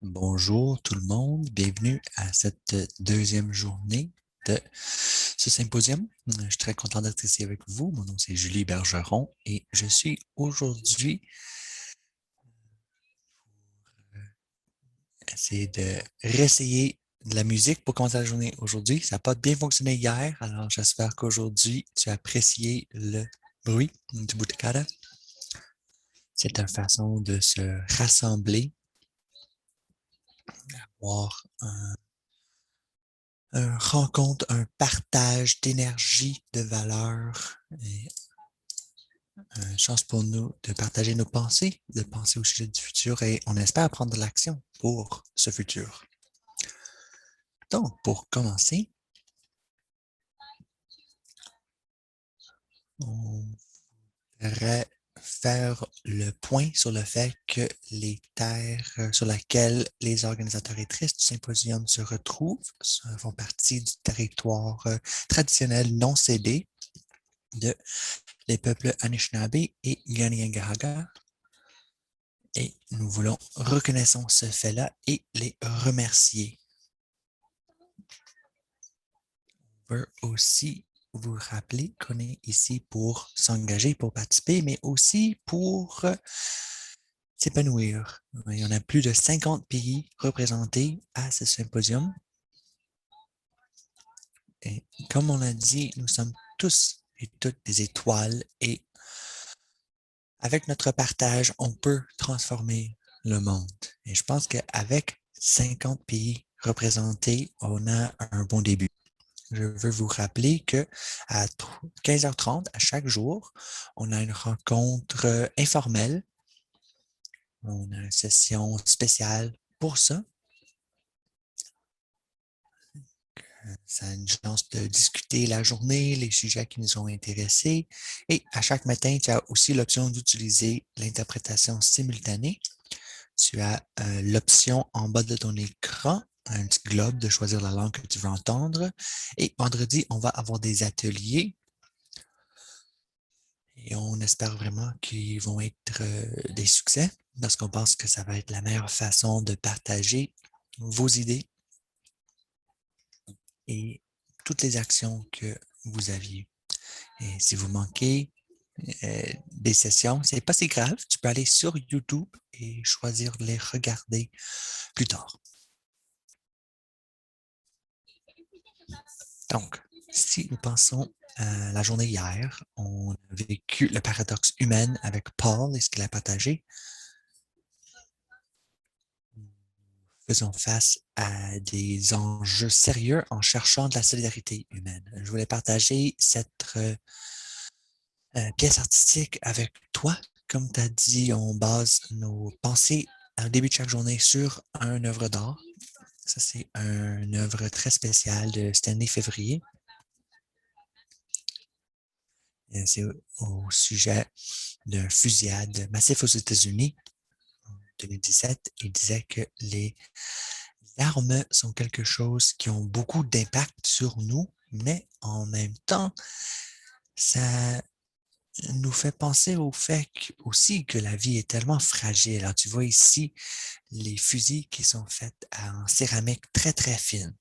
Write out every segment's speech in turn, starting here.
Bonjour tout le monde, bienvenue à cette deuxième journée de ce symposium. Je suis très content d'être ici avec vous. Mon nom c'est Julie Bergeron et je suis aujourd'hui essayer de réessayer de la musique pour commencer la journée aujourd'hui. Ça n'a pas bien fonctionné hier, alors j'espère qu'aujourd'hui tu as apprécié le bruit du Butekada. C'est une façon de se rassembler, avoir un rencontre, un partage d'énergie, de valeurs, et une chance pour nous de partager nos pensées, de penser au sujet du futur et on espère prendre de l'action pour ce futur. Donc, pour commencer, on devrait faire le point sur le fait que les terres sur lesquelles les organisatrices du symposium se retrouvent font partie du territoire traditionnel non cédé de les peuples Anishinaabe et Kanien'kehá:ka. Et nous voulons reconnaître ce fait-là et les remercier. On veut aussi vous rappeler qu'on est ici pour s'engager, pour participer, mais aussi pour s'épanouir. Il y en a plus de 50 pays représentés à ce symposium. Et comme on l'a dit, nous sommes tous et toutes des étoiles et avec notre partage, on peut transformer le monde. Et je pense qu'avec 50 pays représentés, on a un bon début. Je veux vous rappeler que à 15h30 à chaque jour, on a une rencontre informelle. On a une session spéciale pour ça. Ça a une chance de discuter la journée, les sujets qui nous ont intéressés. Et à chaque matin, tu as aussi l'option d'utiliser l'interprétation simultanée. Tu as l'option en bas de ton écran, un petit globe de choisir la langue que tu veux entendre. Et vendredi, on va avoir des ateliers. Et on espère vraiment qu'ils vont être des succès parce qu'on pense que ça va être la meilleure façon de partager vos idées et toutes les actions que vous aviez. Et si vous manquez des sessions, c'est pas si grave. Tu peux aller sur YouTube et choisir de les regarder plus tard. Donc, si nous pensons à la journée hier, on a vécu le paradoxe humain avec Paul et ce qu'il a partagé. Faisons face à des enjeux sérieux en cherchant de la solidarité humaine. Je voulais partager cette pièce artistique avec toi. Comme tu as dit, on base nos pensées au début de chaque journée sur une œuvre d'art. Ça, c'est une œuvre très spéciale de Stanley Février. C'est au sujet d'un fusillade massif aux États-Unis en 2017. Il disait que les armes sont quelque chose qui ont beaucoup d'impact sur nous, mais en même temps, ça nous fait penser au fait aussi que la vie est tellement fragile. Alors, tu vois ici les fusils qui sont faits en céramique très, très fine.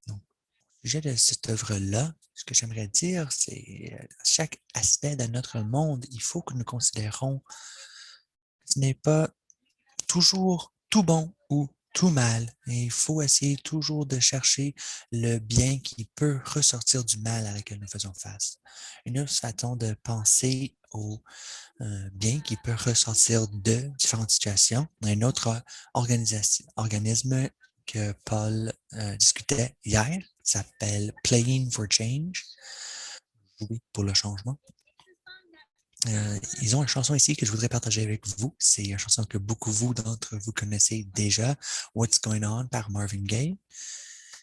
Donc, au sujet de cette œuvre-là, ce que j'aimerais dire, c'est chaque aspect de notre monde, il faut que nous considérons que ce n'est pas toujours tout bon ou tout mal. Et il faut essayer toujours de chercher le bien qui peut ressortir du mal à laquelle nous faisons face. Une autre façon de penser au bien qui peut ressortir de différentes situations. Un autre organisme que Paul discutait hier s'appelle Playing for Change, jouer pour le changement. Ils ont une chanson ici que je voudrais partager avec vous. C'est une chanson que beaucoup d'entre vous connaissez déjà, What's Going On par Marvin Gaye.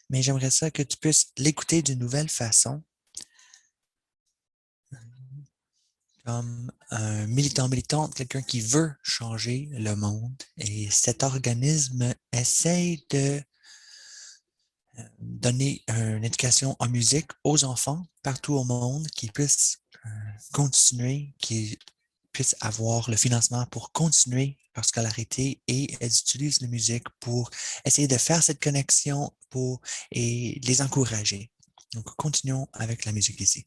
Mais j'aimerais ça que tu puisses l'écouter d'une nouvelle façon, comme un militante, quelqu'un qui veut changer le monde. Et cet organisme essaye de donner une éducation en musique aux enfants partout au monde qui puissent continuer, qui puissent avoir le financement pour continuer leur scolarité et elles utilisent la musique pour essayer de faire cette connexion et les encourager. Donc, continuons avec la musique ici.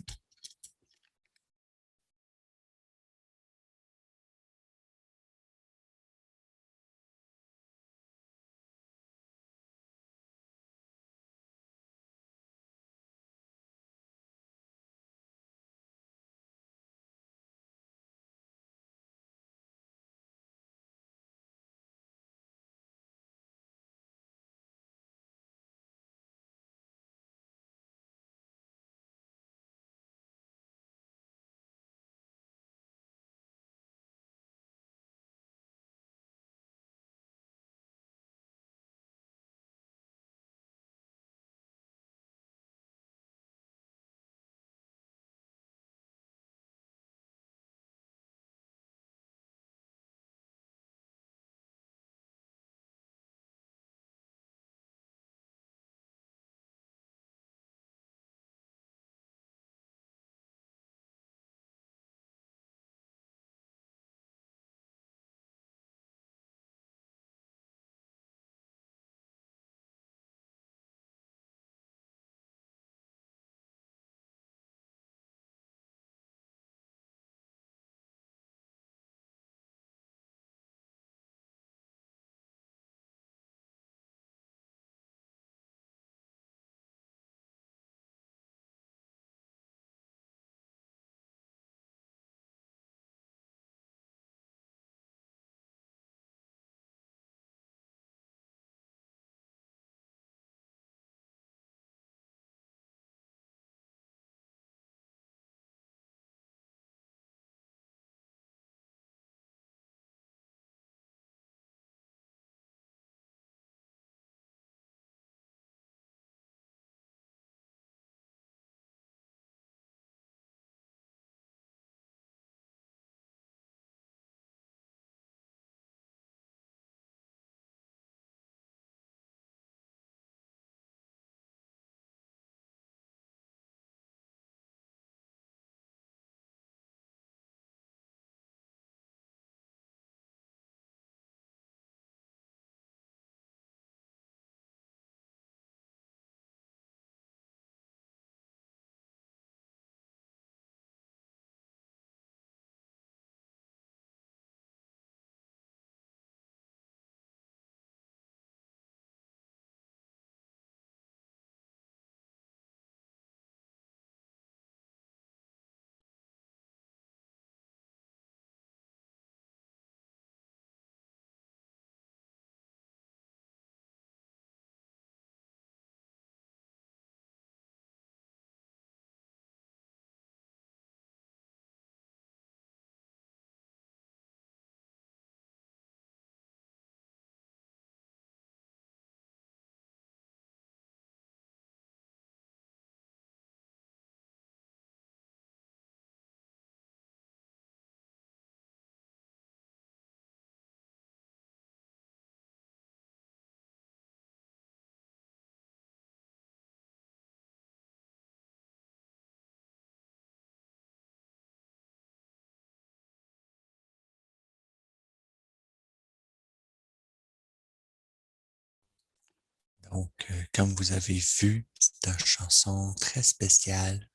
Donc, comme vous avez vu, c'est une chanson très spéciale,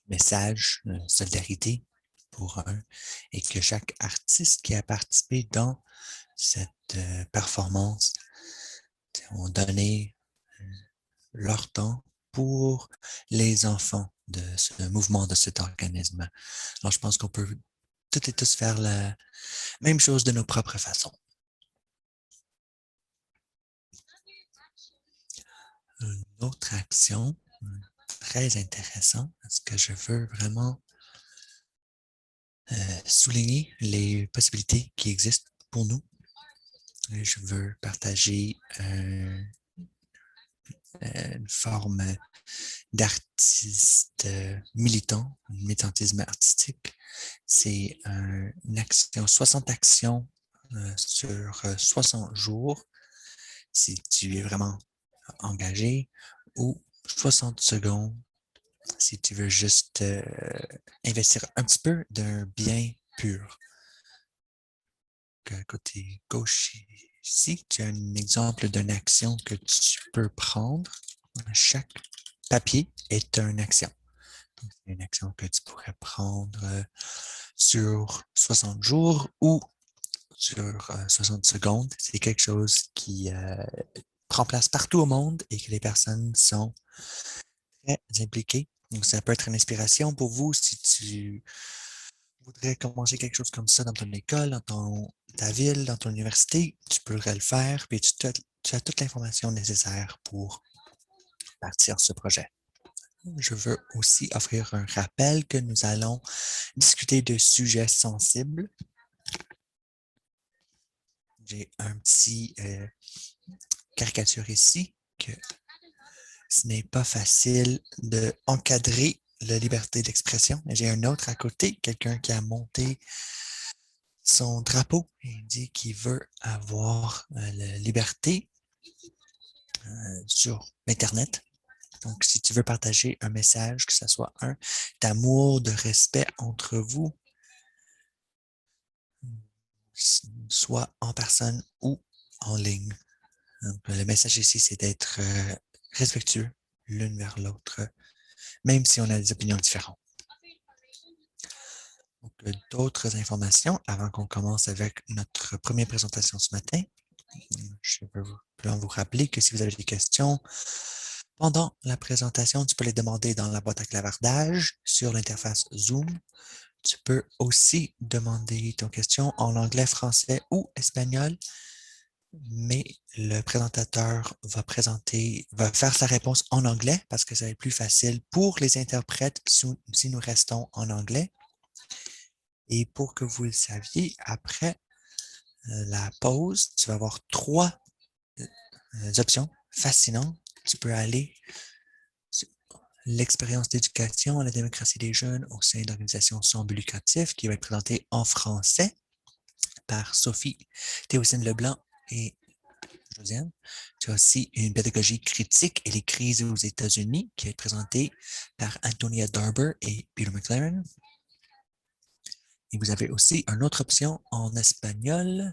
message, solidarité pour un, et que chaque artiste qui a participé dans cette performance ont donné leur temps pour les enfants de ce mouvement, de cet organisme. Alors, je pense qu'on peut toutes et tous faire la même chose de nos propres façons. Une autre action très intéressante, parce que je veux vraiment souligner les possibilités qui existent pour nous. Et je veux partager une forme d'artiste militant, un militantisme artistique. C'est une action, 60 actions sur 60 jours, si tu es vraiment engagé, ou 60 secondes si tu veux juste investir un petit peu d'un bien pur. Côté gauche ici, tu as un exemple d'une action que tu peux prendre. Chaque papier est une action. C'est une action que tu pourrais prendre sur 60 jours ou sur 60 secondes. C'est quelque chose qui prend place partout au monde et que les personnes sont très impliquées. Donc, ça peut être une inspiration pour vous si tu voudrais commencer quelque chose comme ça dans ton école, dans ta ville, dans ton université. Tu pourrais le faire, puis tu as toute l'information nécessaire pour partir ce projet. Je veux aussi offrir un rappel que nous allons discuter de sujets sensibles. J'ai un petit caricature ici que ce n'est pas facile d'encadrer la liberté d'expression. J'ai un autre à côté, quelqu'un qui a monté son drapeau et dit qu'il veut avoir la liberté sur Internet. Donc, si tu veux partager un message, que ce soit un d'amour, de respect entre vous, soit en personne ou en ligne. Donc, le message ici, c'est d'être respectueux l'une vers l'autre, même si on a des opinions différentes. Donc, d'autres informations avant qu'on commence avec notre première présentation ce matin. Je peux vous rappeler que si vous avez des questions pendant la présentation, tu peux les demander dans la boîte à clavardage sur l'interface Zoom. Tu peux aussi demander ton question en anglais, français ou espagnol, mais le présentateur va faire sa réponse en anglais parce que ça va être plus facile pour les interprètes si nous restons en anglais. Et pour que vous le saviez, après la pause, tu vas avoir 3 options fascinantes. Tu peux aller sur l'expérience d'éducation à la démocratie des jeunes au sein d'organisations sans but lucratif qui va être présentée en français par Sophie Théocine Leblanc et Josiane. Tu as aussi une pédagogie critique et les crises aux États-Unis qui va être présentée par Antonia Darber et Peter McLaren. Et vous avez aussi une autre option en espagnol.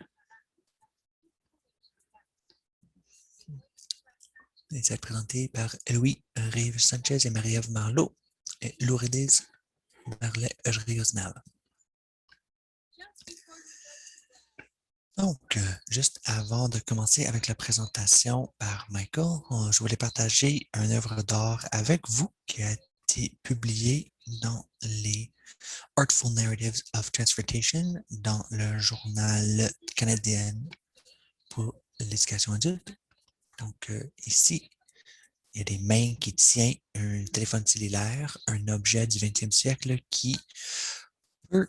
Et ça va être présenté par Eloy Reyes Sanchez et Marie-Ève Marleau et Lourdes Marlet Riosnal. Donc, juste avant de commencer avec la présentation par Michael, je voulais partager une œuvre d'art avec vous qui a été publiée dans les Artful Narratives of Transportation dans le journal canadien pour l'éducation adulte. Donc, ici, il y a des mains qui tiennent un téléphone cellulaire, un objet du 20e siècle qui peut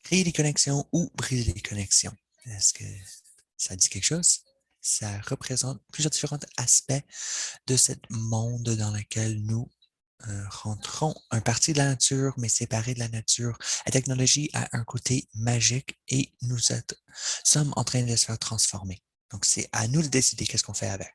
créer des connexions ou briser des connexions. Est-ce que ça dit quelque chose? Ça représente plusieurs différents aspects de ce monde dans lequel nous rentrons. Un parti de la nature, mais séparé de la nature. La technologie a un côté magique et nous sommes en train de se faire transformer. Donc, c'est à nous de décider qu'est-ce qu'on fait avec.